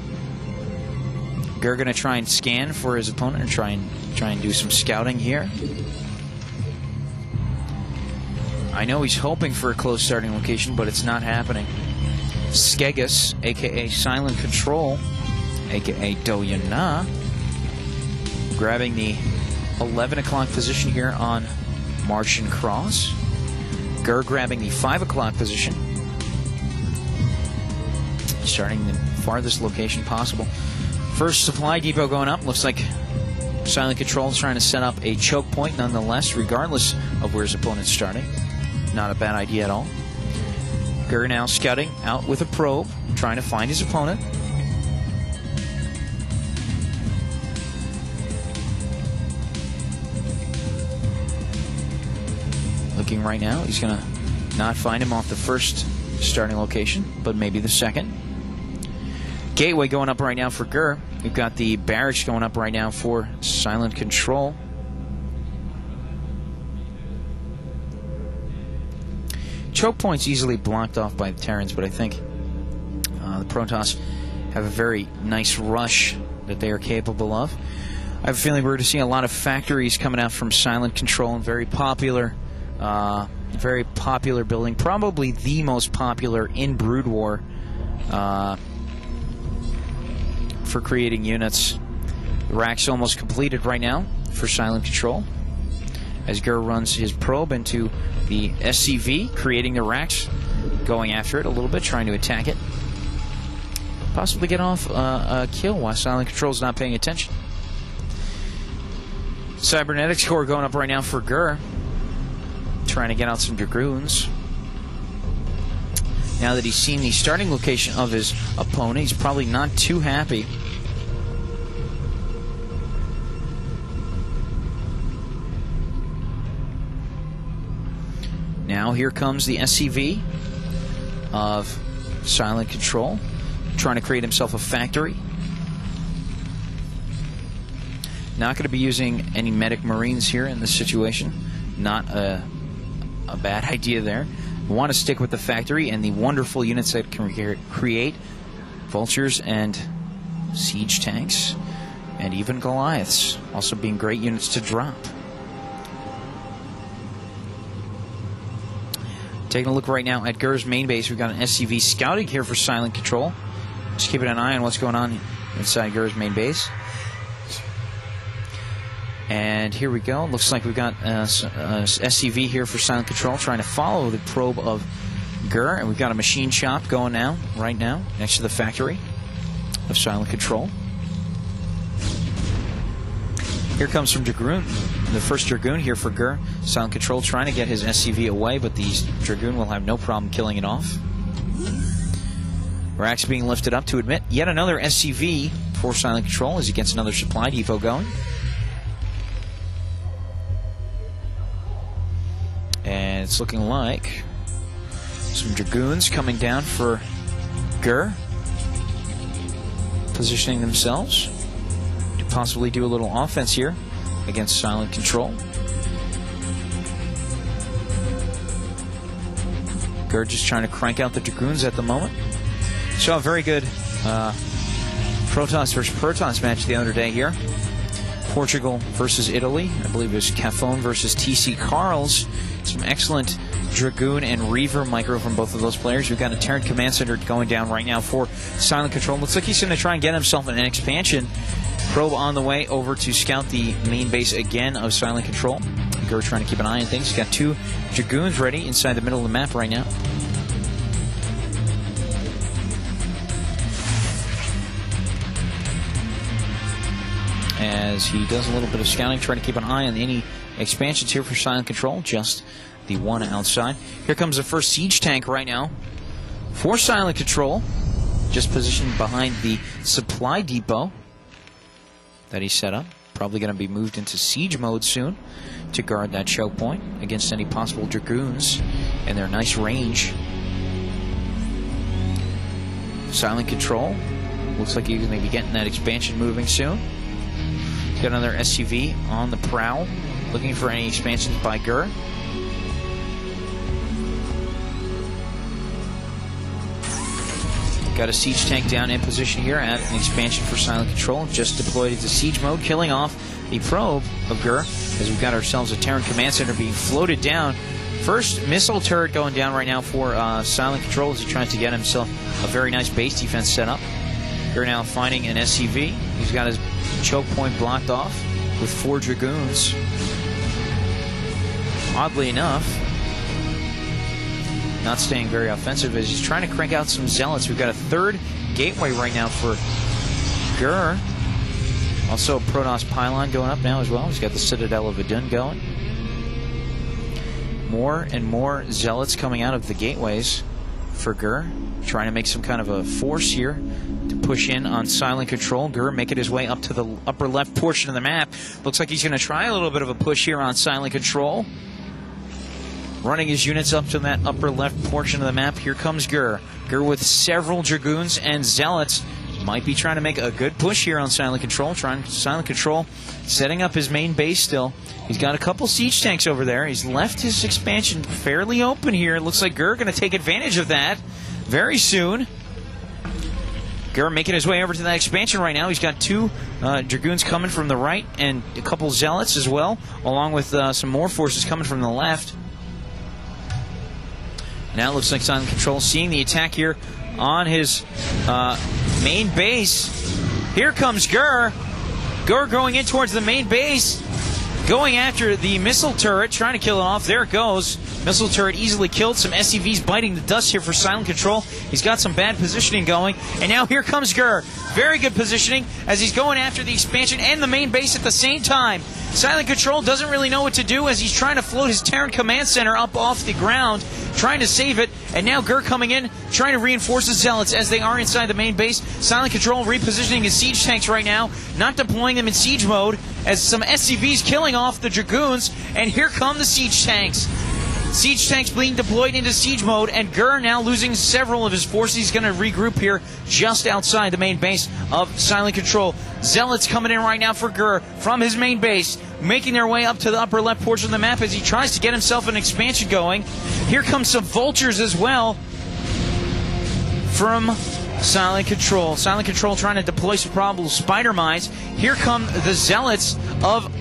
Gur going to try and scan for his opponent and try and do some scouting here. I know he's hoping for a close starting location, but it's not happening. Skegus, a.k.a. Silent Control, a.k.a. Do-Yun, grabbing the 11 o'clock position here on Martian Cross. Gur grabbing the 5 o'clock position, starting the farthest location possible. First supply depot going up. Looks like Silent Control is trying to set up a choke point nonetheless, regardless of where his opponent's starting. Not a bad idea at all. Gur now scouting out with a probe, trying to find his opponent. Looking right now, he's going to not find him off the first starting location, but maybe the second. Gateway going up right now for Gur. We've got the barracks going up right now for Silent Control. Choke point's easily blocked off by the Terrans, but I think the Protoss have a very nice rush that they are capable of. I have a feeling we're going to see a lot of factories coming out from Silent Control, and very popular building, probably the most popular in Brood War for creating units. The rack's almost completed right now for Silent Control, as Gur runs his probe into the SCV, creating the racks, going after it a little bit, trying to attack it. Possibly get off a kill while Silent Control's not paying attention. Cybernetics Core going up right now for Gur, trying to get out some Dragoons. Now that he's seen the starting location of his opponent, he's probably not too happy. Now here comes the SCV of Silent Control, trying to create himself a factory. Not going to be using any medic marines here in this situation. Not a bad idea there. We want to stick with the factory and the wonderful units that can create vultures and siege tanks, and even Goliaths, also being great units to drop. Taking a look right now at Gur's main base, we've got an SCV scouting here for Silent Control. Just keeping an eye on what's going on inside Gur's main base. And here we go. Looks like we've got SCV here for Silent Control, trying to follow the probe of Gur. And we've got a machine shop going now, right now, next to the factory of Silent Control. Here comes from Dragoon, the first Dragoon here for Gur. Silent Control trying to get his SCV away, but the Dragoon will have no problem killing it off. Racks being lifted up to admit yet another SCV for Silent Control as he gets another supply depot going. And it's looking like some Dragoons coming down for Gur, positioning themselves to possibly do a little offense here against Silent Control. Gur just trying to crank out the Dragoons at the moment. Saw a very good Protoss versus Protoss match the other day here. Portugal versus Italy. I believe it was Cafone versus TC Carls. Some excellent Dragoon and Reaver micro from both of those players. We've got a Terran Command Center going down right now for Silent Control. Looks like he's going to try and get himself an expansion probe on the way over to scout the main base again of Silent Control. Gur trying to keep an eye on things. He's got 2 Dragoons ready inside the middle of the map right now. As he does a little bit of scouting, trying to keep an eye on any expansions here for Silent Control. Just the one outside. Here comes the first siege tank right now for Silent Control. Just positioned behind the supply depot that he set up. Probably going to be moved into siege mode soon to guard that choke point against any possible Dragoons and their nice range. Silent Control looks like he's going to be getting that expansion moving soon. Got another SCV on the prowl, looking for any expansions by Gur. Got a siege tank down in position here at an expansion for Silent Control. Just deployed into siege mode, killing off the probe of Gur, as we've got ourselves a Terran Command Center being floated down. First missile turret going down right now for Silent Control as he tries to get himself a very nice base defense set up. Gur now finding an SCV. He's got his choke point blocked off with 4 Dragoons. Oddly enough, not staying very offensive as he's trying to crank out some Zealots. We've got a 3rd gateway right now for Gur. Also a Protoss pylon going up now as well. He's got the Citadel of Adun going. More and more Zealots coming out of the gateways for Gur. Trying to make some kind of a force here to push in on Silent Control. Gur making his way up to the upper left portion of the map. Looks like he's going to try a little bit of a push here on Silent Control. Running his units up to that upper left portion of the map. Here comes Gur. Gur with several Dragoons and Zealots. Might be trying to make a good push here on Silent Control. Silent Control setting up his main base still. He's got a couple siege tanks over there. He's left his expansion fairly open here. It looks like Gur going to take advantage of that very soon. Gur making his way over to that expansion right now. He's got 2 Dragoons coming from the right and a couple Zealots as well, along with some more forces coming from the left. Now it looks like Silent Control seeing the attack here on his main base. Here comes Gur. Gur going in towards the main base, going after the missile turret, trying to kill it off. There it goes. Missile turret easily killed. Some SCVs biting the dust here for Silent Control. He's got some bad positioning going. And now here comes Gur. Very good positioning as he's going after the expansion and the main base at the same time. Silent Control doesn't really know what to do as he's trying to float his Terran Command Center up off the ground, trying to save it. And now Gur coming in, trying to reinforce the Zealots as they are inside the main base. Silent Control repositioning his siege tanks right now, not deploying them in siege mode, as some SCVs killing off the Dragoons. And here come the siege tanks. Siege tanks being deployed into siege mode, and Gur now losing several of his forces. He's going to regroup here just outside the main base of Silent Control. Zealots coming in right now for Gur from his main base, making their way up to the upper left portion of the map as he tries to get himself an expansion going. Here comes some vultures as well from Silent Control. Silent Control trying to deploy some probable spider mines. Here come the Zealots of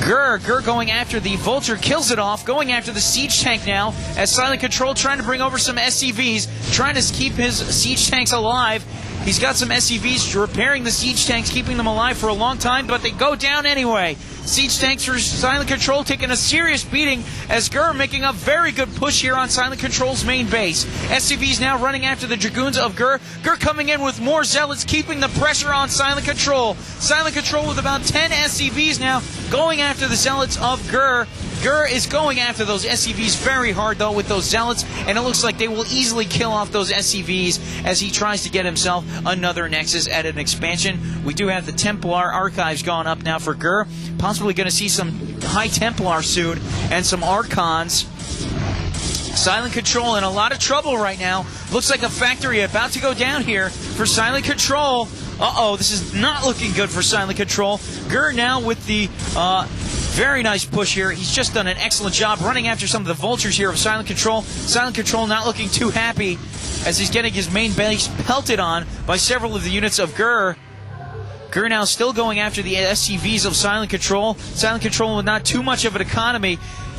Gur. Gur going after the vulture, kills it off, going after the siege tank now as Silent Control trying to bring over some SCVs, trying to keep his siege tanks alive. He's got some SCVs repairing the siege tanks, keeping them alive for a long time, but they go down anyway. Siege tanks for Silent Control taking a serious beating as Gur making a very good push here on Silent Control's main base. SCVs now running after the Dragoons of Gur. Gur coming in with more Zealots, keeping the pressure on Silent Control. Silent Control with about 10 SCVs now going after the Zealots of Gur. Gur is going after those SCVs very hard, though, with those Zealots, and it looks like they will easily kill off those SCVs as he tries to get himself another Nexus at an expansion. We do have the Templar archives going up now for Gur. Possibly going to see some High Templar soon and some Archons Silent Control in a lot of trouble right now. Looks like a factory about to go down here for Silent Control. Uh-oh, this is not looking good for Silent Control. Gur now with the very nice push here. He's just done an excellent job running after some of the vultures here of Silent Control. Silent Control not looking too happy as he's getting his main base pelted on by several of the units of Gur. Gur now still going after the SCVs of Silent Control. Silent Control with not too much of an economy.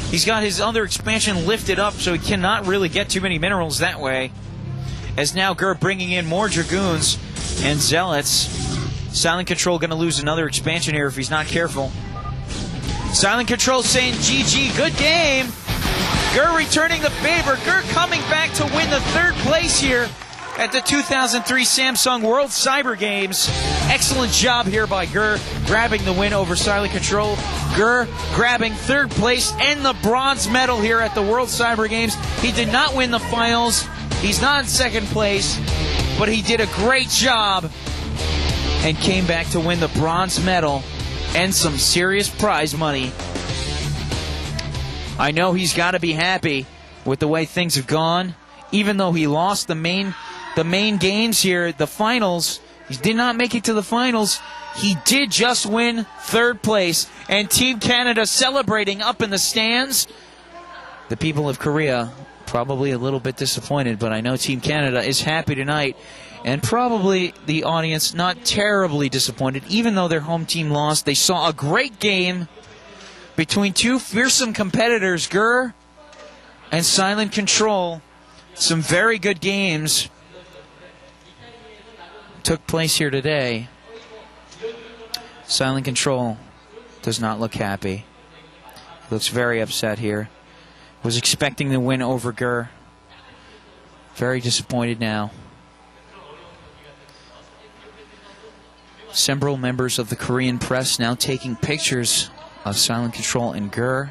He's got his other expansion lifted up, so he cannot really get too many minerals that way. As now Gur bringing in more Dragoons and Zealots. Silent Control going to lose another expansion here if he's not careful. Silent Control saying GG, good game. Gur returning the favor. Gur coming back to win the third place here at the 2003 Samsung World Cyber Games. Excellent job here by Gur, grabbing the win over Silent Control. Gur grabbing third place and the bronze medal here at the World Cyber Games. He did not win the finals. He's not in second place, but he did a great job and came back to win the bronze medal and some serious prize money. I know he's got to be happy with the way things have gone. Even though he lost the main games here, the finals, he did not make it to the finals. He did just win third place. And Team Canada celebrating up in the stands. The people of Korea probably a little bit disappointed, but I know Team Canada is happy tonight. And probably the audience not terribly disappointed, even though their home team lost. They saw a great game between two fearsome competitors, Gur and Silent Control. Some very good games took place here today. Silent Control does not look happy. He looks very upset here. Was expecting the win over Gur. Very disappointed now. Several members of the Korean press now taking pictures of Silent Control and Gur.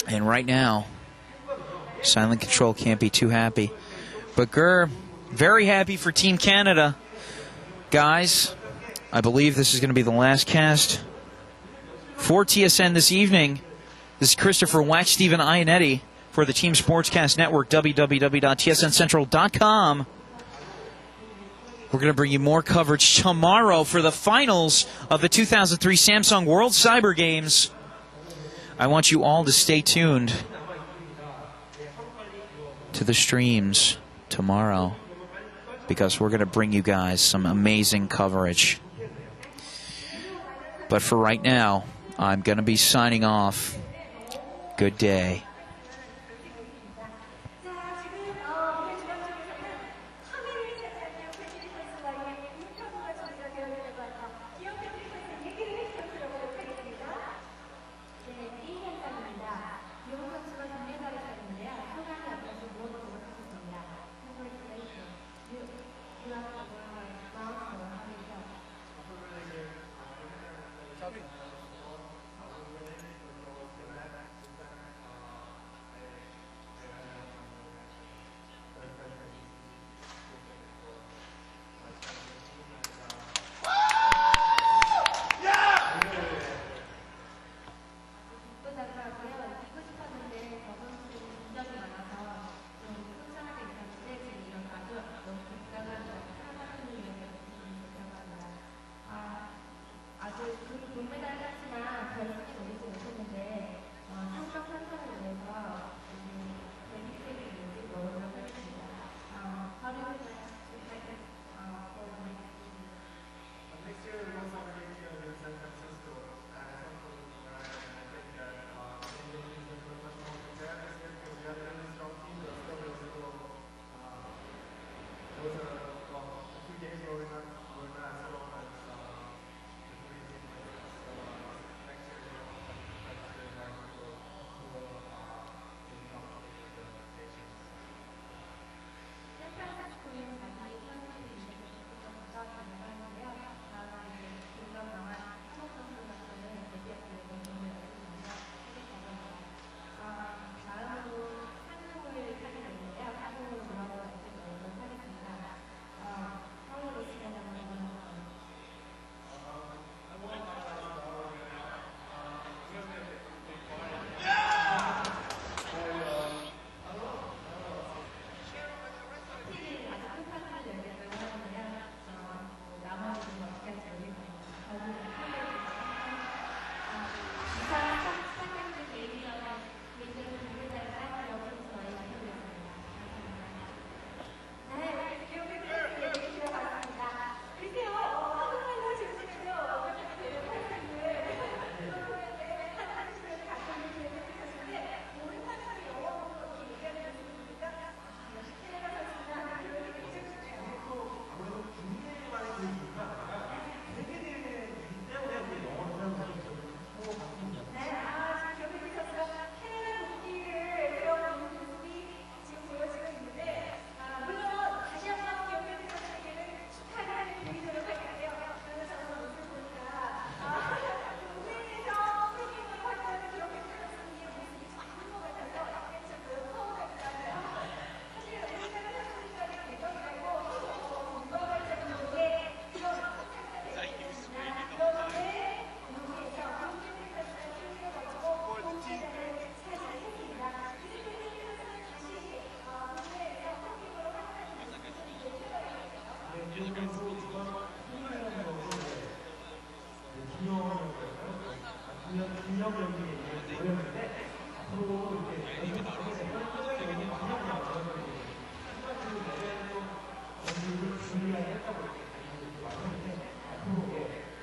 And right now, Silent Control can't be too happy. But Gur, very happy for Team Canada. Guys, I believe this is going to be the last cast for TSN this evening. This is Christopher Wax, Stephen Ionetti for the Team Sportscast Network, www.tsncentral.com. We're going to bring you more coverage tomorrow for the finals of the 2003 Samsung World Cyber Games. I want you all to stay tuned to the streams tomorrow, because we're going to bring you guys some amazing coverage. But for right now, I'm going to be signing off. Good day.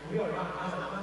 우리가